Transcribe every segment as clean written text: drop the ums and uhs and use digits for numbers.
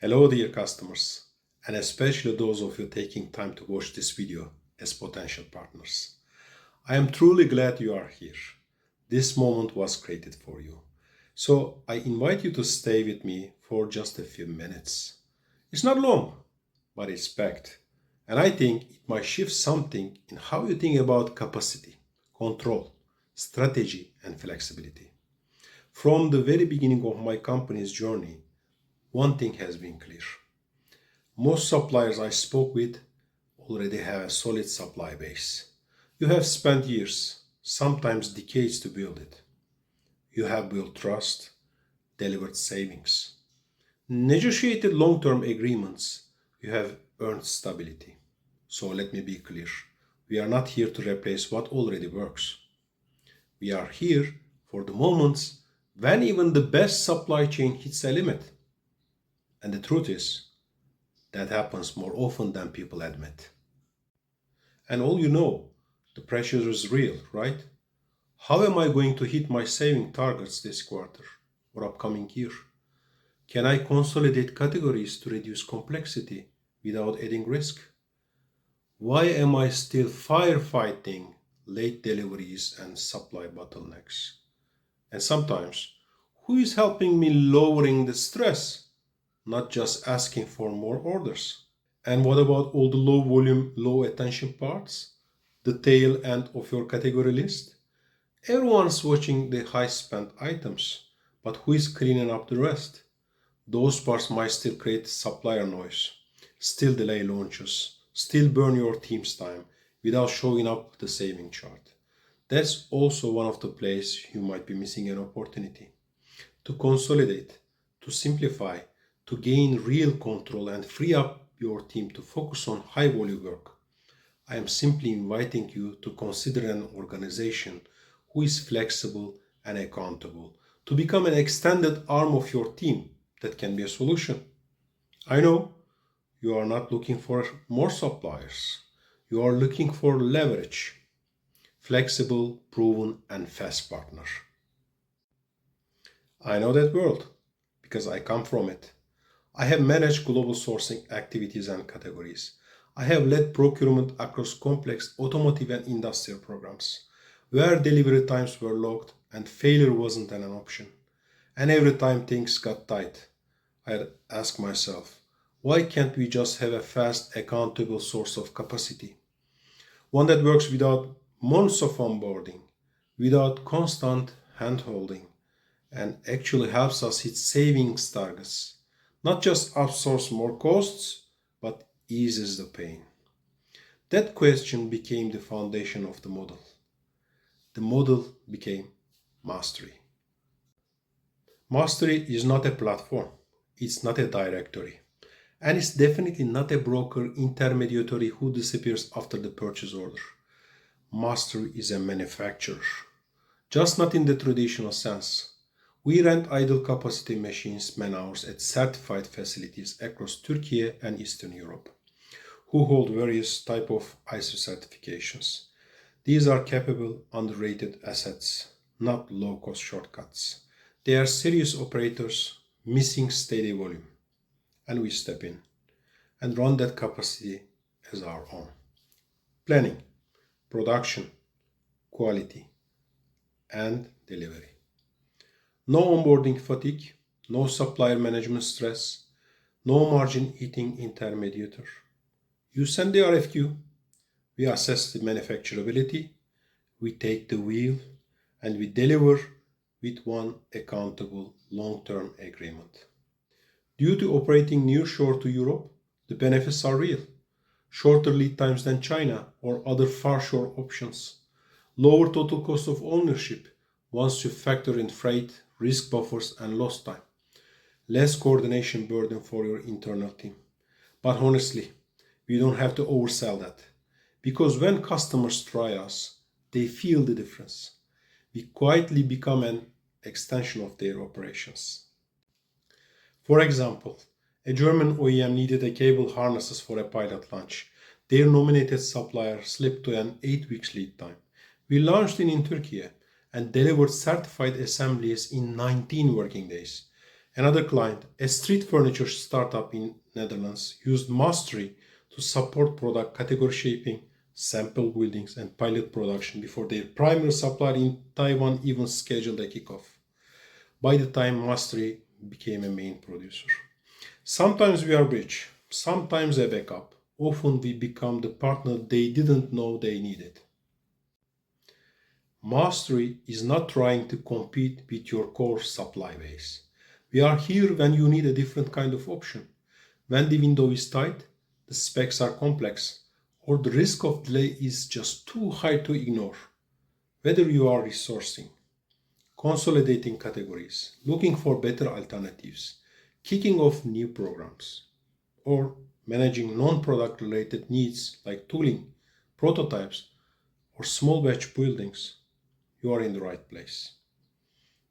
Hello dear customers, and especially those of you taking time to watch this video as potential partners. I am truly glad you are here. This moment was created for you. So I invite you to stay with me for just a few minutes. It's not long, but it's packed. And I think it might shift something in how you think about capacity, control, strategy, and flexibility. From the very beginning of my company's journey, one thing has been clear. Most suppliers I spoke with already have a solid supply base. You have spent years, sometimes decades to build it. You have built trust, delivered savings, negotiated long-term agreements. You have earned stability. So let me be clear. We are not here to replace what already works. We are here for the moments when even the best supply chain hits a limit. And the truth is, that happens more often than people admit. And all you know, the pressure is real, right? How am I going to hit my saving targets this quarter or upcoming year? Can I consolidate categories to reduce complexity without adding risk? Why am I still firefighting late deliveries and supply bottlenecks? And sometimes, who is helping me lowering the stress? Not just asking for more orders. And what about all the low volume, low attention parts? The tail end of your category list? Everyone's watching the high spent items, but who is cleaning up the rest? Those parts might still create supplier noise, still delay launches, still burn your team's time without showing up with the saving chart. That's also one of the places you might be missing an opportunity. To consolidate, to simplify, to gain real control and free up your team to focus on high volume work. I am simply inviting you to consider an organization who is flexible and accountable, to become an extended arm of your team that can be a solution. I know you are not looking for more suppliers. You are looking for leverage, flexible, proven, and fast partner. I know that world because I come from it. I have managed global sourcing activities and categories. I have led procurement across complex automotive and industrial programs, where delivery times were locked and failure wasn't an option. And every time things got tight, I'd ask myself, why can't we just have a fast, accountable source of capacity? One that works without months of onboarding, without constant hand-holding, and actually helps us hit savings targets. Not just outsource more costs, but eases the pain. That question became the foundation of the model. The model became MaaStry. MaaStry is not a platform. It's not a directory. And it's definitely not a broker intermediary who disappears after the purchase order. MaaStry is a manufacturer. Just not in the traditional sense. We rent idle capacity machines man-hours at certified facilities across Türkiye and Eastern Europe, who hold various types of ISO certifications. These are capable, underrated assets, not low-cost shortcuts. They are serious operators missing steady volume. And we step in and run that capacity as our own. Planning, production, quality, and delivery. No onboarding fatigue, no supplier management stress, no margin eating intermediator. You send the RFQ, we assess the manufacturability, we take the wheel, and we deliver with one accountable long-term agreement. Due to operating nearshore to Europe, the benefits are real. Shorter lead times than China or other far-shore options. Lower total cost of ownership once you factor in freight, risk buffers, and lost time. Less coordination burden for your internal team. But honestly, we don't have to oversell that. Because when customers try us, they feel the difference. We quietly become an extension of their operations. For example, a German OEM needed a cable harnesses for a pilot launch. Their nominated supplier slipped to an 8 weeks lead time. We launched in Türkiye and delivered certified assemblies in 19 working days. Another client, a street furniture startup in Netherlands, used MaaStry to support product category shaping, sample buildings, and pilot production before their primary supplier in Taiwan even scheduled a kickoff. By the time MaaStry became a main producer. Sometimes we are bridge, sometimes a backup. Often we become the partner they didn't know they needed. MaaStry is not trying to compete with your core supply base. We are here when you need a different kind of option. When the window is tight, the specs are complex, or the risk of delay is just too high to ignore. Whether you are resourcing, consolidating categories, looking for better alternatives, kicking off new programs, or managing non-product related needs like tooling, prototypes, or small batch buildings, you are in the right place.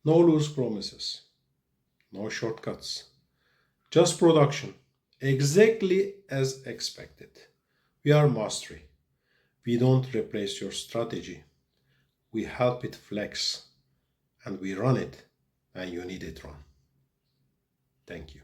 No loose promises, no shortcuts, just production, exactly as expected. We are MaaStry. We don't replace your strategy. We help it flex, and we run it when you need it run. Thank you.